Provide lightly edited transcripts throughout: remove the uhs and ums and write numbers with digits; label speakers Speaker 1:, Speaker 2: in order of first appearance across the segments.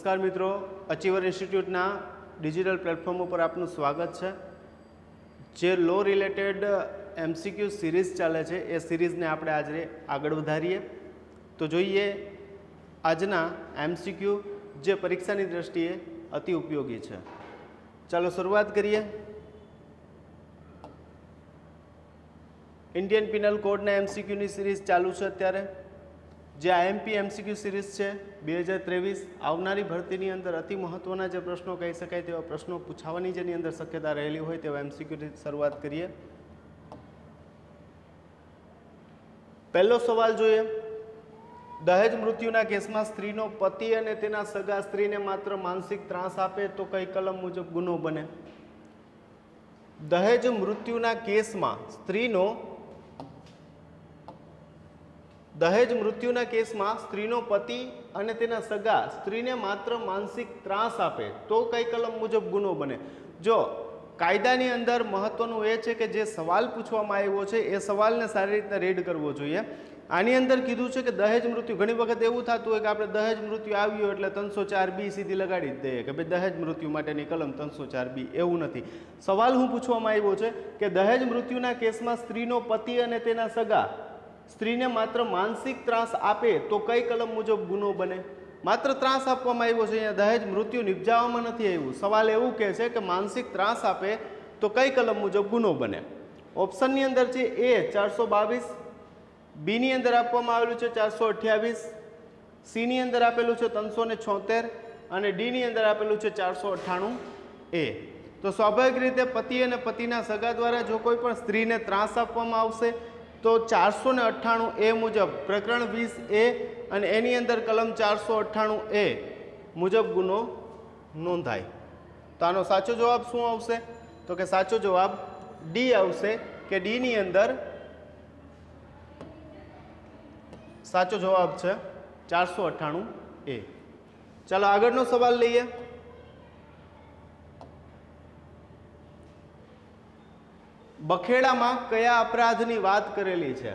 Speaker 1: નમસ્કાર મિત્રો, અચીવર ઇન્સ્ટિટ્યૂટના digital platform ઉપર આપનું સ્વાગત છે. જે લો રિલેટેડ એમસીક્યુ સિરીઝ ચાલે છે એ સિરીઝને આપણે આજે આગળ વધારીએ. તો જોઈએ આજના એમસીક્યુ જે પરીક્ષાની દ્રષ્ટિએ અતિ ઉપયોગી છે. ચાલો શરૂઆત કરીએ. ઇન્ડિયન પિનલ કોડના એમસીક્યુની સિરીઝ ચાલુ છે અત્યારે. જે આઈએમપી એમસીક્યુ સિરીઝ છે 2023 આવનારી ભરતીની અંદર અતિ મહત્ત્વના જે પ્રશ્નો કહી શકાય તેવા પ્રશ્નો પૂછાવાની જેની અંદર શક્યતા રહેલી હોય તેવા એમસીક્યુની શરૂઆત કરીએ. પહેલો સવાલ જોઈએ. દહેજ મૃત્યુના કેસમાં સ્ત્રીનો પતિ અને તેના સગા સ્ત્રીને માત્ર માનસિક ત્રાસ આપે તો કઈ કલમ મુજબ ગુનો બને? દહેજ મૃત્યુના કેસમાં સ્ત્રીનો પતિ અને તેના સગા સ્ત્રીને માત્ર માનસિક ત્રાસ આપે તો કઈ કલમ મુજબ ગુનો બને? જો કાયદાની અંદર મહત્વનું એ છે કે જે સવાલ પૂછવામાં આવ્યો છે એ સવાલને સારી રીતે રીડ કરવો જોઈએ. આની અંદર કીધું છે કે દહેજ મૃત્યુ, ઘણી વખત એવું થતું હોય કે આપણે દહેજ મૃત્યુ આવ્યું એટલે 304B સીધી લગાડી જ દઈએ કે ભાઈ દહેજ મૃત્યુ માટેની કલમ 304B. એવું નથી. સવાલ શું પૂછવામાં આવ્યો છે કે દહેજ મૃત્યુના કેસમાં સ્ત્રીનો પતિ અને તેના સગા સ્ત્રીને માત્ર માનસિક ત્રાસ આપે તો કઈ કલમ મુજબ ગુનો બને? માત્ર ત્રાસ આપવામાં આવ્યો છે, અહીંયા દહેજ મૃત્યુ નિપજાવવામાં નથી આવ્યું. સવાલ એવું કહે છે કે માનસિક ત્રાસ આપે તો કઈ કલમ મુજબ ગુનો બને? ઓપ્શનની અંદર છે એ 422, બીની અંદર આપવામાં આવેલું છે 428, સીની અંદર આપેલું છે 376 અને ડીની અંદર આપેલું છે 498A. તો સ્વાભાવિક રીતે પતિ અને પતિના સગા દ્વારા જો કોઈ પણ સ્ત્રીને ત્રાસ આપવામાં આવશે તો 498A મુજબ પ્રકરણ 20A અને એની અંદર કલમ 498A મુજબ ગુનો નોંધાય. તો આનો સાચો જવાબ શું આવશે? તો કે સાચો જવાબ ડી આવશે કે ડીની અંદર સાચો જવાબ છે 498A. ચાલો આગળનો સવાલ લઈએ. બખેડામાં કયા અપરાધની વાત કરેલી છે?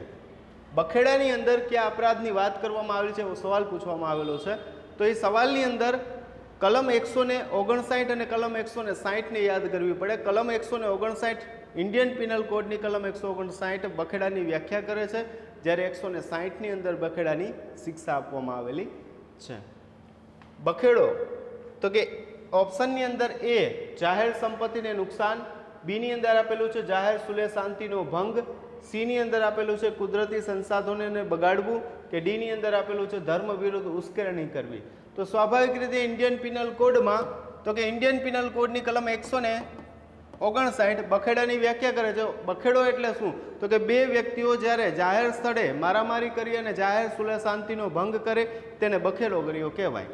Speaker 1: બખેડાની અંદર કયા અપરાધની વાત કરવામાં આવેલી છે એવો સવાલ પૂછવામાં આવેલો છે. તો એ સવાલની અંદર કલમ 159 અને કલમ 160ને યાદ કરવી પડે. કલમ 159 ઇન્ડિયન પિનલ કોડની કલમ 159 બખેડાની વ્યાખ્યા કરે છે, જ્યારે 160ની અંદર બખેડાની શિક્ષા આપવામાં આવેલી છે. બખેડો તો કે ઓપ્શનની અંદર એ જાહેર સંપત્તિને નુકસાન, બીની અંદર આપેલું છે જાહેર સુલેહ શાંતિનો ભંગ, સીની અંદર આપેલું છે કુદરતી સંસાધનોને બગાડવું કે ડીની અંદર આપેલું છે ધર્મ વિરુદ્ધ ઉશ્કેરણી કરવી. તો સ્વાભાવિક રીતે ઇન્ડિયન પિનલ કોડમાં તો કે ઇન્ડિયન પિનલ કોડની કલમ 159 બખેડાની વ્યાખ્યા કરે છે. બખેડો એટલે શું? તો કે બે વ્યક્તિઓ જ્યારે જાહેર સ્થળે મારામારી કરી અને જાહેર સુલેહ શાંતિનો ભંગ કરે તેને બખેડો કર્યો કહેવાય.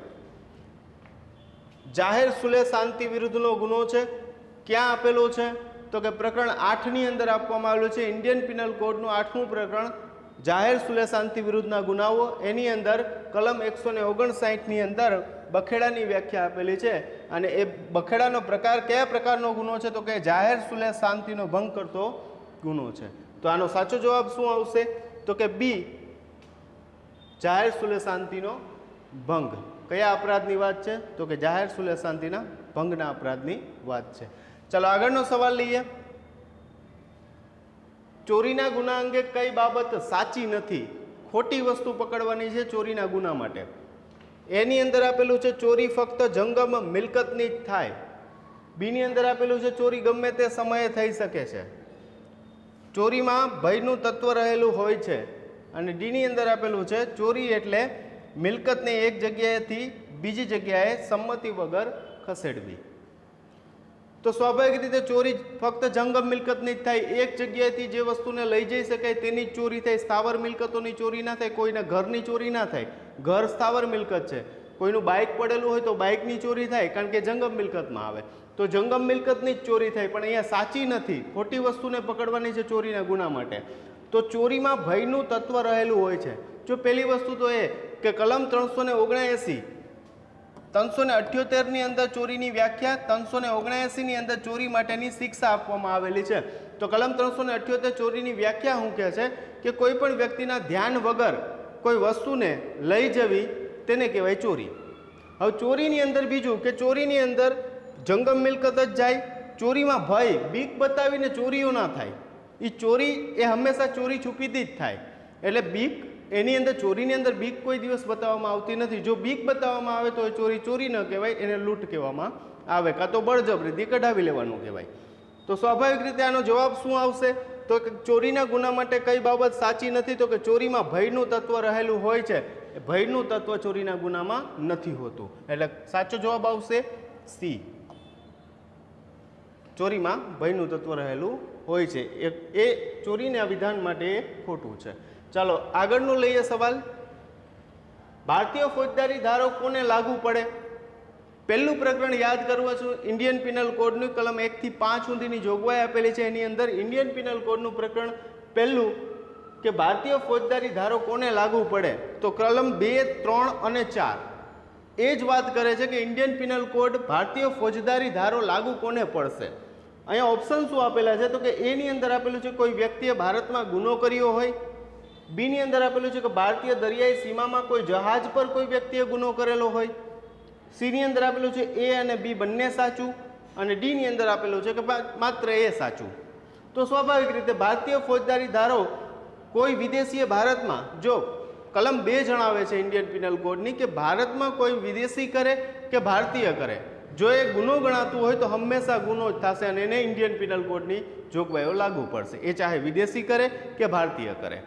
Speaker 1: જાહેર સુલેહ શાંતિ વિરુદ્ધનો ગુનો છે. ક્યાં આપેલો છે? તો કે પ્રકરણ 8ની અંદર આપવામાં આવેલું છે. ઇન્ડિયન પિનલ કોડનું 8મું પ્રકરણ જાહેર સુલેહ શાંતિ વિરુદ્ધના ગુનાઓ, એની અંદર કલમ 159ની અંદર બખેડાની વ્યાખ્યા આપેલી છે. અને એ બખેડાનો પ્રકાર કયા પ્રકારનો ગુનો છે? તો કે જાહેર સુલેહ શાંતિનો ભંગ કરતો ગુનો છે. તો આનો સાચો જવાબ શું આવશે? તો કે બી જાહેર સુલેહ શાંતિનો ભંગ. કયા અપરાધની વાત છે? તો કે જાહેર સુલેહ શાંતિના ભંગના અપરાધની વાત છે. ચાલો આગળનો સવાલ લઈએ. ચોરીના ગુના અંગે કઈ બાબત સાચી નથી? ખોટી વસ્તુ પકડવાની છે ચોરીના ગુના માટે. એની અંદર આપેલું છે ચોરી ફક્ત જંગમ મિલકતની જ થાય. બીની અંદર આપેલું છે ચોરી ગમે તે સમયે થઈ શકે છે. ચોરીમાં ભયનું તત્વ રહેલું હોય છે. અને ડીની અંદર આપેલું છે ચોરી એટલે મિલકતને એક જગ્યાએથી બીજી જગ્યાએ સંમતિ વગર ખસેડવી. તો સ્વાભાવિક રીતે ચોરી ફક્ત જંગમ મિલકતની જ થાય. એક જગ્યાએથી જે વસ્તુને લઈ જઈ શકાય તેની જ ચોરી થાય. સ્થાવર મિલકતોની ચોરી ના થાય. કોઈના ઘરની ચોરી ના થાય. ઘર સ્થાવર મિલકત છે. કોઈનું બાઇક પડેલું હોય તો બાઇકની ચોરી થાય, કારણ કે જંગમ મિલકતમાં આવે. તો જંગમ મિલકતની જ ચોરી થાય. પણ અહીંયા સાચી નથી. ખોટી વસ્તુને પકડવાની છે ચોરીના ગુના માટે. તો ચોરીમાં ભયનું તત્વ રહેલું હોય છે. જો પહેલી વસ્તુ તો એ કે કલમ 378ની અંદર ચોરીની વ્યાખ્યા, 379ની અંદર ચોરી માટેની શિક્ષા આપવામાં આવેલી છે. તો કલમ 378 ચોરીની વ્યાખ્યા શું કહે છે કે કોઈ પણ વ્યક્તિના ધ્યાન વગર કોઈ વસ્તુને લઈ જવી તેને કહેવાય ચોરી. હવે ચોરીની અંદર બીજું કે ચોરીની અંદર જંગમ મિલકત જ જાય, ચોરીમાં ભય બીક બતાવીને ચોરીઓ ના થાય, એ ચોરી એ હંમેશા ચોરી છુપીથી જ થાય, એટલે બીક એની અંદર ચોરીની અંદર બીક કોઈ દિવસ બતાવવામાં આવતી નથી. જો બીક બતાવવામાં આવે તો એ ચોરી ચોરી ન કહેવાય, એને લૂંટ કહેવામાં આવે, કાં તો બળજબરીથી કઢાવી લેવાનું કહેવાય. તો સ્વાભાવિક રીતે આનો જવાબ શું આવશે? તો કે ચોરીના ગુના માટે કઈ બાબત સાચી નથી? તો કે ચોરીમાં ભયનું તત્વ રહેલું હોય છે, એ ભયનું તત્વ ચોરીના ગુનામાં નથી હોતું. એટલે સાચો જવાબ આવશે સી, ચોરીમાં ભયનું તત્વ રહેલું હોય છે, એ ચોરીના વિધાન માટે ખોટું છે. ચાલો આગળનું લઈએ સવાલ. ભારતીય ફોજદારી ધારો કોને લાગુ પડે? પહેલું પ્રકરણ યાદ કરવું છું, ઇન્ડિયન પિનલ કોડની કલમ 1 થી 5 સુધીની જોગવાઈ આપેલી છે. એની અંદર ઇન્ડિયન પિનલ કોડનું પ્રકરણ પહેલું કે ભારતીય ફોજદારી ધારો કોને લાગુ પડે? તો કલમ 2, 3 અને 4 એ જ વાત કરે છે કે ઇન્ડિયન પિનલ કોડ ભારતીય ફોજદારી ધારો લાગુ કોને પડશે. અહીંયા ઓપ્શન શું આપેલા છે? તો કે એની અંદર આપેલું છે કોઈ વ્યક્તિએ ભારતમાં ગુનો કર્યો હોય, બીની અંદર આપેલું છે કે ભારતીય દરિયાઈ સીમામાં કોઈ જહાજ પર કોઈ વ્યક્તિએ ગુનો કરેલો હોય, સીની અંદર આપેલું છે એ અને બી બંને સાચું, અને ડીની અંદર આપેલું છે કે માત્ર એ સાચું. તો સ્વાભાવિક રીતે ભારતીય ફોજદારી ધારો કોઈ વિદેશીએ ભારતમાં, જો કલમ 2 જણાવે છે ઇન્ડિયન પિનલ કોડની કે ભારતમાં કોઈ વિદેશી કરે કે ભારતીય કરે, જો એ ગુનો ગણાતું હોય તો હંમેશા ગુનો જ થશે અને એને ઇન્ડિયન પિનલ કોડની જોગવાઈઓ લાગુ પડશે, એ ચાહે વિદેશી કરે કે ભારતીય કરે.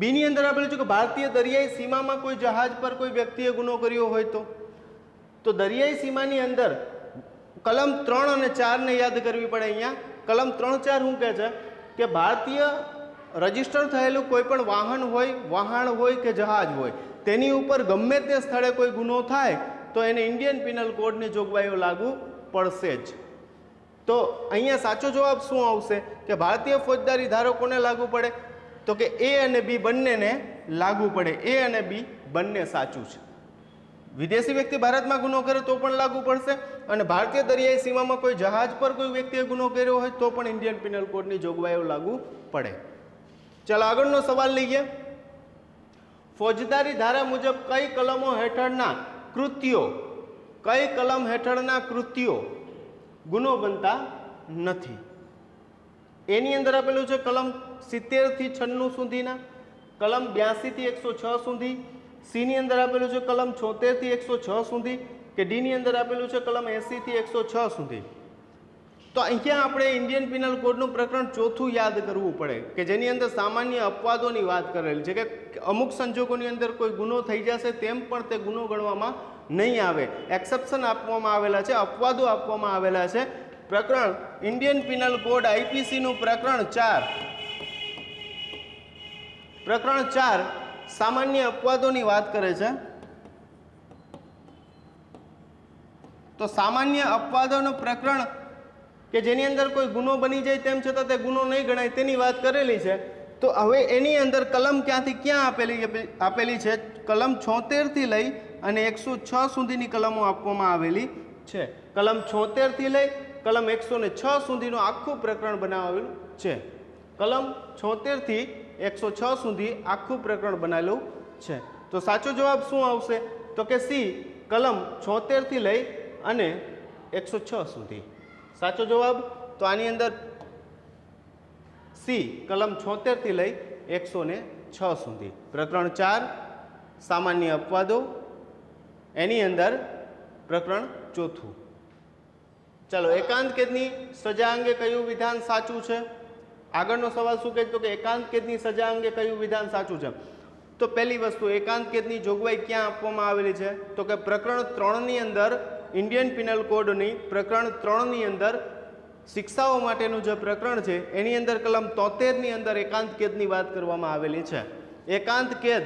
Speaker 1: બીની અંદર આપેલું છે કે ભારતીય દરિયાઈ સીમામાં કોઈ જહાજ પર કોઈ વ્યક્તિએ ગુનો કર્યો હોય તો દરિયાઈ સીમાની અંદર કલમ 3 અને 4 ને યાદ કરવી પડે. અહીંયા કલમ 3, 4 શું કહે છે કે ભારતીય રજીસ્ટર થયેલું કોઈ પણ વાહન હોય, વહાણ હોય કે જહાજ હોય, તેની ઉપર ગમે તે સ્થળે કોઈ ગુનો થાય તો એને ઇન્ડિયન પિનલ કોડની જોગવાઈઓ લાગુ પડશે જ. તો અહીંયા સાચો જવાબ શું આવશે કે ભારતીય ફોજદારી ધારો કોને લાગુ પડે? તો કે એ અને બી બંનેને લાગુ પડે. એ અને બી બંને સાચું છે. વિદેશી વ્યક્તિ ભારતમાં ગુનો કરે તો પણ લાગુ પડશે, અને ભારતીય દરિયાઈ સીમામાં કોઈ જહાજ પર કોઈ વ્યક્તિએ ગુનો કર્યો હોય તો પણ ઇન્ડિયન પિનલ કોડની જોગવાઈઓ લાગુ પડે. ચાલો આગળનો સવાલ લઈએ. ફોજદારી ધારા મુજબ કઈ કલમો હેઠળના કૃત્યો, કઈ કલમ હેઠળના કૃત્યો ગુનો બનતા નથી? એની અંદર આપેલું છે કલમ 70 થી 96 સુધીના, કલમ 82 થી 106 સુધી, સીની અંદર આપેલું છે કલમ 76 થી 106 સુધી, કે ડીની અંદર આપેલું છે કલમ 80 થી 106 સુધી. તો અહીંયા આપણે ઇન્ડિયન પિનલ કોડનું પ્રકરણ 4 યાદ કરવું પડે કે જેની અંદર સામાન્ય અપવાદોની વાત કરેલી છે કે અમુક સંજોગોની અંદર કોઈ ગુનો થઈ જશે તેમ પણ તે ગુનો ગણવામાં નહીં આવે. એક્સેપ્શન આપવામાં આવેલા છે, અપવાદો આપવામાં આવેલા છે. પ્રકરણ ઇન્ડિયન પિનલ કોડ આઈપીસી નું પ્રકરણ 4 સામાન્ય અપવાદોની વાત કરે છે. તો સામાન્ય અપવાદોનું પ્રકરણ કે જેની અંદર કોઈ ગુનો બની જાય તેમ છતાં તે ગુનો નહીં ગણાય તેની વાત કરેલી છે. તો હવે એની અંદર કલમ ક્યાંથી ક્યાં આપેલી છે? કલમ 76 થી લઈ અને 106 સુધીની કલમો આપવામાં આવેલી છે. કલમ 76 થી લઈ કલમ 106 સુધીનું આખું પ્રકરણ બનાવેલું છે. કલમ 76 થી 106 સુધી આખું પ્રકરણ બનાવેલું છે. તો સાચો જવાબ શું આવશે? તો કે સી, કલમ 76 થી લઈ અને 106 સુધી. સાચો જવાબ તો આની અંદર સી, કલમ 76 થી લઈ 106 સુધી. પ્રકરણ 4 સામાન્ય અપવાદો, એની અંદર પ્રકરણ 4. ચાલો એકાંત કેદની સજા અંગે કયું વિધાન સાચું છે? આગળનો સવાલ શું કહે તો કે એકાંત કેદની સજા અંગે કયું વિધાન સાચું છે? તો પહેલી વસ્તુ, એકાંત કેદની જોગવાઈ ક્યાં આપવામાં આવેલી છે? તો કે પ્રકરણ 3 ની અંદર, ઇન્ડિયન પિનલ કોડની પ્રકરણ 3 ની અંદર શિક્ષાઓ માટેનું જે પ્રકરણ છે એની અંદર કલમ 73 ની અંદર એકાંત કેદની વાત કરવામાં આવેલી છે. એકાંત કેદ,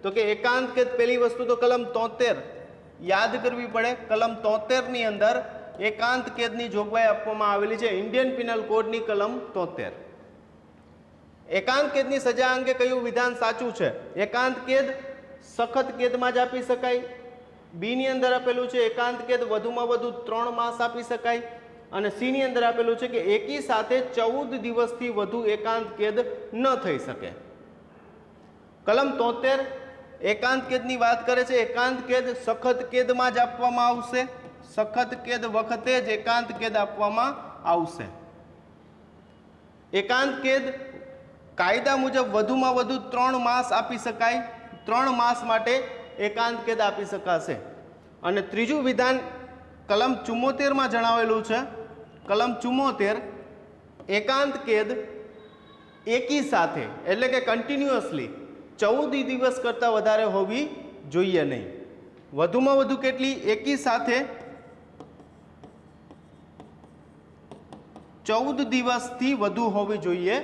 Speaker 1: તો કે એકાંત કેદ પહેલી વસ્તુ તો કલમ 73 યાદ કરવી પડે. કલમ 73 ની અંદર એકાંત કેદની જોગવાઈ આપવામાં આવેલી છે, ઇન્ડિયન પિનલ કોડની કલમ 73. એકાંત કેદની સજા અંગે કયું વિધાન સાચું છે? એકાંત કેદ સખત કેદમાં જ આપી શકાય. બીની અંદર આપેલું છે એકાંત કેદ વધુમાં વધુ 3 માસ આપી શકાય, અને સીની અંદર આપેલું છે કે એકી સાથે 14 દિવસથી વધુ એકાંત કેદ ન થઈ શકે. કલમ 73 એકાંત કેદની વાત કરે છે. એકાંત કેદ સખત કેદમાં જ આપવામાં આવશે. સખત કેદ વખતે જ એકાંત કેદ આપવામાં આવશે. એકાંત કેદ કાયદા મુજબ વધુમાં વધુ 3 માસ આપી શકાય. 3 માસ માટે એકાંત કેદ આપી શકાશે. અને ત્રીજું વિધાન કલમ 74 જણાવેલું છે. કલમ 74, એકાંત કેદ એકી સાથે એટલે કે કન્ટિન્યુઅસલી 14 દિવસ કરતાં વધારે હોવી જોઈએ નહીં. વધુમાં વધુ કેટલી? એકી સાથે 14 દિવસથી વધુ હોવી જોઈએ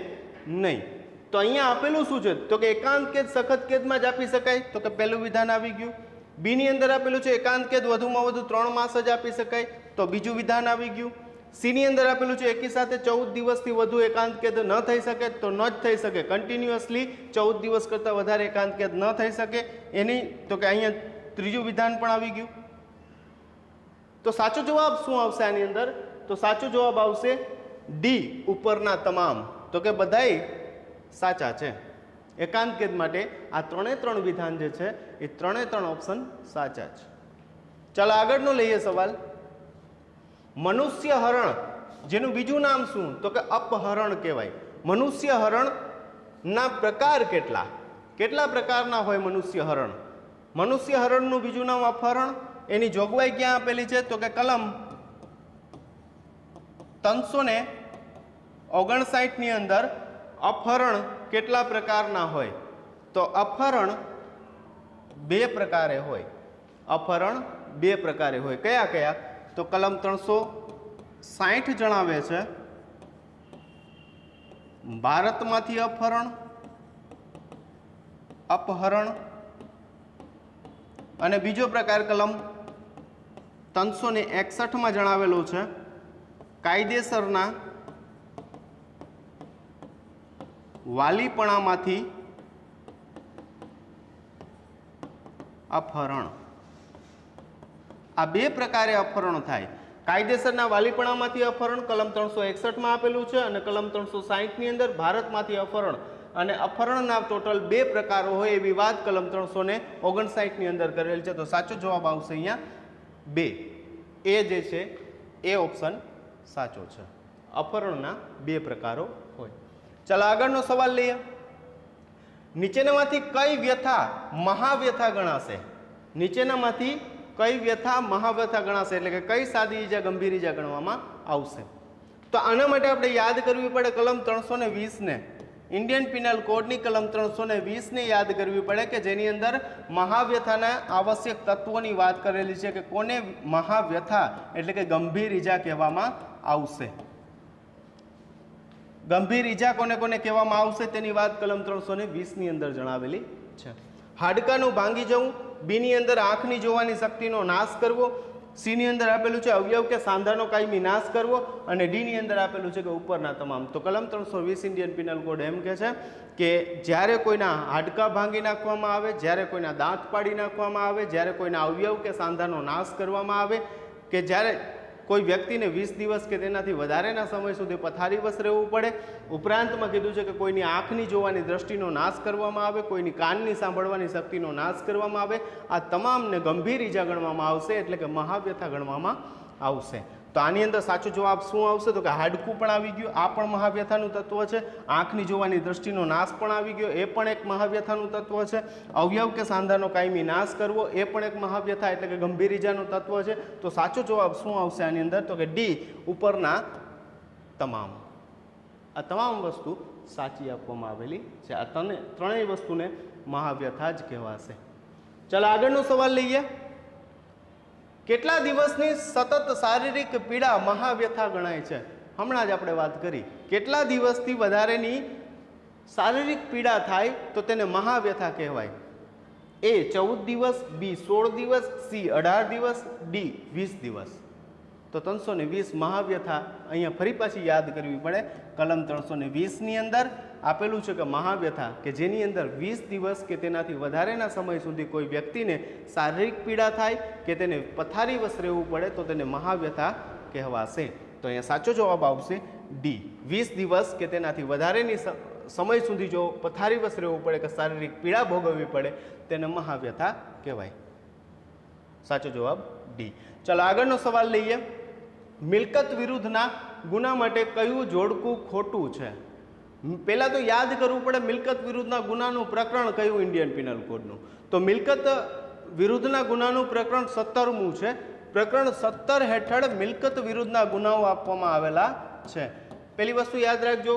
Speaker 1: નહીં. તો અહીંયા આપેલું શું છે? તો કે એકાંત કેદ સખત કેદમાં જ આપી શકાય. તો કે પહેલું વિધાન આવી ગયું. બી ની અંદર આપેલું છે એકાંત કેદ વધુમાં વધુ 3 માસ જ આપી શકાય. તો બીજું વિધાન આવી ગયું. સી ની અંદર આપેલું છે એકી સાથે 14 દિવસથી વધુ એકાંત કેદ ન થઈ શકે. તો ન જ થઈ શકે. કન્ટિન્યુઅસલી 14 દિવસ કરતાં વધારે એકાંત કેદ ન થઈ શકે એની. તો કે અહીંયા ત્રીજું વિધાન પણ આવી ગયું. તો સાચો જવાબ શું આવશે આની અંદર? તો સાચો જવાબ આવશે ડી, ઉપરના તમામ. તો કે બધાય સાચા છે. એકાંત કેદ માટે આ 3 વિધાન જે છે એ 3 ઓપ્શન સાચા છે. ચાલો આગળનો લઈએ સવાલ. મનુષ્ય હરણ, જેનું બીજું નામ શું? તો કે અપહરણ કહેવાય. મનુષ્ય હરણના પ્રકાર કેટલા? કેટલા પ્રકારના હોય મનુષ્ય હરણ? મનુષ્ય હરણનું બીજું નામ અપહરણ. એની જોગવાઈ ક્યાં આપેલી છે? તો કે કલમ 359 ની અંદર અપહરણ કેટલા પ્રકારના હોય? તો અપહરણ 2 પ્રકારે હોય. અપહરણ 2 પ્રકારે હોય. કયા કયા? તો કલમ 360 જણાવે છે ભારતમાંથી અપહરણ. અને બીજો પ્રકાર કલમ 361 જણાવેલું છે કાયદેસરના વાલીપણામાંથી અપહરણ. આ 2 પ્રકારે અપહરણ થાય. કાયદેસરના વાલીપણામાંથી અપહરણ કલમ 361 આપેલું છે અને કલમ 360 ની અંદર ભારતમાંથી અપહરણ. અને અપહરણના ટોટલ 2 પ્રકારો હોય એવી વાત કલમ 359 ની અંદર કરેલ છે. તો સાચો જવાબ આવશે અહીંયા 2. એ જે છે એ ઓપ્શન સાચો છે. અપહરણના 2 પ્રકારો હોય. ચાલો આગળનો સવાલ લઈએ. નીચેનામાંથી કઈ વ્યથા મહાવ્યથા ગણાશે? નીચેનામાંથી કઈ વ્યથા મહાવ્યથા ગણાશે? એટલે કે કઈ સાદી ઈજા ગંભીર ઈજા ગણવામાં આવશે? તો આના માટે આપણે યાદ કરવી પડે કલમ 320 ને. ઇન્ડિયન પિનલ કોડની કલમ 320 ને યાદ કરવી પડે કે જેની અંદર મહાવ્યથાના આવશ્યક તત્વોની વાત કરેલી છે કે કોને મહાવ્યથા એટલે કે ગંભીર ઈજા કહેવામાં આવશે. ગંભીર ઈજા કોને કોને કહેવામાં આવશે તેની વાત કલમ 320 ની અંદર જણાવેલી છે. હાડકાનું ભાંગી જવું. બી ની અંદર આંખની જોવાની શક્તિનો નાશ કરવો. સી ની અંદર આપેલું છે અવયવ કે સાંધાનો કાયમી નાશ કરવો. અને ડી ની અંદર આપેલું છે કે ઉપરના તમામ. તો કલમ 320 ઇન્ડિયન પિનલ કોડ એમ કહે છે કે જ્યારે કોઈના હાડકા ભાંગી નાખવામાં આવે, જ્યારે કોઈના દાંત પાડી નાખવામાં આવે, જ્યારે કોઈના અવયવ કે સાંધાનો નાશ કરવામાં આવે, કે જ્યારે કોઈ વ્યક્તિને 20 દિવસ કે તેનાથી વધારેના સમય સુધી પથારીવશ રહેવું પડે. ઉપરાંતમાં કીધું છે કે કોઈની આંખની જોવાની દ્રષ્ટિનો નાશ કરવામાં આવે, કોઈની કાનની સાંભળવાની શક્તિનો નાશ કરવામાં આવે. આ તમામને ગંભીર ઈજા ગણવામાં આવશે એટલે કે મહાવ્યથા ગણવામાં આવશે. તો આની અંદર સાચો જવાબ શું આવશે? તો કે હાડકું પણ આવી ગયું, આ પણ મહાવ્યથાનું તત્વ છે. આંખની જોવાની દ્રષ્ટિનો નાશ પણ આવી ગયો, એ પણ એક મહાવ્યથાનું તત્વ છે. અવયવ કે સાંધાનો કાયમી નાશ કરવો એ પણ એક મહાવ્યથા એટલે કે ગંભીર ઈજાનું તત્વ છે. તો સાચો જવાબ શું આવશે આની અંદર? તો કે ડી, ઉપરના તમામ. આ તમામ વસ્તુ સાચી આપવામાં આવેલી છે. આ ત્રણેય વસ્તુને મહાવ્યથા જ કહેવાશે. ચાલો આગળનો સવાલ લઈએ. કેટલા દિવસની સતત શારીરિક પીડા મહાવ્યથા ગણાય છે? હમણાં જ આપણે વાત કરી. કેટલા દિવસથી વધારેની શારીરિક પીડા થાય તો તેને મહાવ્યથા કહેવાય? એ 14 દિવસ, બી 16 દિવસ, સી 18 દિવસ, ડી 20 દિવસ. તો 320 મહાવ્યથા અહીંયા ફરી પાછી યાદ કરવી પડે. કલમ 320 ની અંદર આપેલું છે કે મહાવ્યથા કે જેની અંદર 20 દિવસ કે તેનાથી વધારેના સમય સુધી કોઈ વ્યક્તિને શારીરિક પીડા થાય કે તેને પથારીવશ રહેવું પડે તો તેને મહાવ્યથા કહેવાશે. તો અહીંયા સાચો જવાબ આવશે ડી, 20 દિવસ કે તેનાથી વધારેની સમય સુધી જો પથારીવશ રહેવું પડે કે શારીરિક પીડા ભોગવવી પડે તેને મહાવ્યથા કહેવાય. સાચો જવાબ ડી. ચાલો આગળનો સવાલ લઈએ. મિલકત વિરુદ્ધના ગુના માટે કયું જોડકું ખોટું છે? પહેલા તો યાદ કરવું પડે મિલકત વિરુદ્ધના ગુનાનું પ્રકરણ કયું ઇન્ડિયન પિનલ કોડનું. તો મિલકત વિરુદ્ધના ગુનાનું પ્રકરણ 17મું છે. પ્રકરણ 17 હેઠળ મિલકત વિરુદ્ધના ગુનાઓ આપવામાં આવેલા છે. પહેલી વસ્તુ યાદ રાખજો,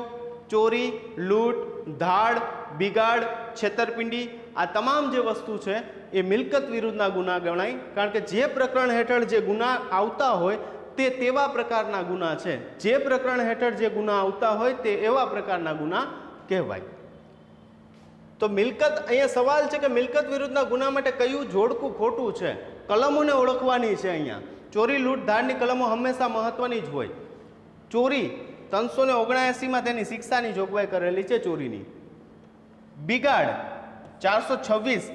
Speaker 1: ચોરી, લૂંટ, ધાડ, બિગાડ, છેતરપિંડી આ તમામ જે વસ્તુ છે એ મિલકત વિરુદ્ધના ગુના ગણાય. કારણ કે જે પ્રકરણ હેઠળ જે ગુના આવતા હોય તે તેવા પ્રકારના ગુના છે. જે પ્રકરણ હેઠળ જે ગુના આવતા હોય તે એવા પ્રકારના ગુના કહેવાય. તો મિલકત, અહીંયા સવાલ છે કે મિલકત વિરુદ્ધના ગુના માટે કયું જોડકું ખોટું છે? કલમોને ઓળખવાની છે. અહીંયા ચોરી, લૂંટ, ધાડની કલમો હંમેશા મહત્વની જ હોય. ચોરી 379માં તેની શિક્ષાની જોગવાઈ કરેલી છે ચોરીની. બિગાડ 426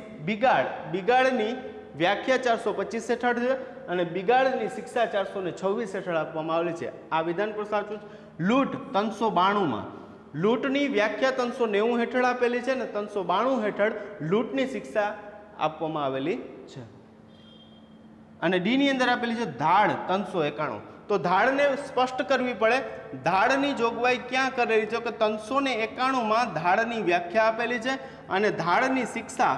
Speaker 1: બિગાડની વ્યાખ્યા 425 હેઠળ છે અને બિગાડની શિક્ષા 426 હેઠળ આપવામાં આવેલી છે. આ વિધાન પણ સાચું છે. લૂંટ 392માં, લૂંટની વ્યાખ્યા 390 હેઠળ આપેલી છે અને 392 હેઠળ લૂંટની શિક્ષા આપવામાં આવેલી છે. અને ડી ની અંદર આપેલી છે ધાડ 391. તો ધાડને સ્પષ્ટ કરવી પડે. ધાડની જોગવાઈ ક્યાં કરેલી છે કે 391માં ધાડની વ્યાખ્યા આપેલી છે અને ધાડની શિક્ષા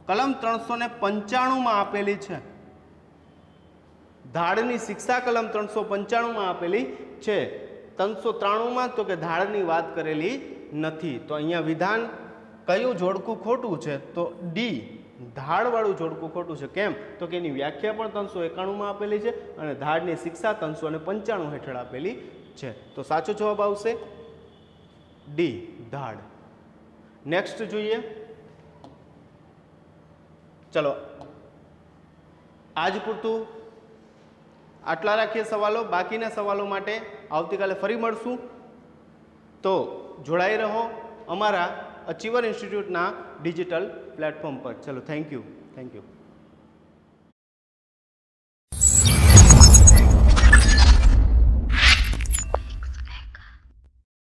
Speaker 1: કલમ 395માં આપેલી છે. ધાડની શિક્ષા કલમ 395માં આપેલી છે. 393માં તો કે ધાડની વાત કરેલી નથી. તો અહીંયા વિધાન કયું જોડકું ખોટું છે? તો ડી, ધાડવાળું જોડકું ખોટું છે. કેમ? તો કે એની વ્યાખ્યા પણ 391માં આપેલી છે અને ધાડની શિક્ષા 395 હેઠળ આપેલી છે. તો સાચો જવાબ આવશે ડી, ધાડ. નેક્સ્ટ જોઈએ. ચલો આજ પૂરતું આટલા રાખીએ સવાલો. બાકીના સવાલો માટે આવતીકાલે ફરી મળશું. તો જોડાઈ રહો અમારા અચીવર ઇન્સ્ટિટ્યૂટના ડિજિટલ પ્લેટફોર્મ પર. ચલો, થેન્ક યુ.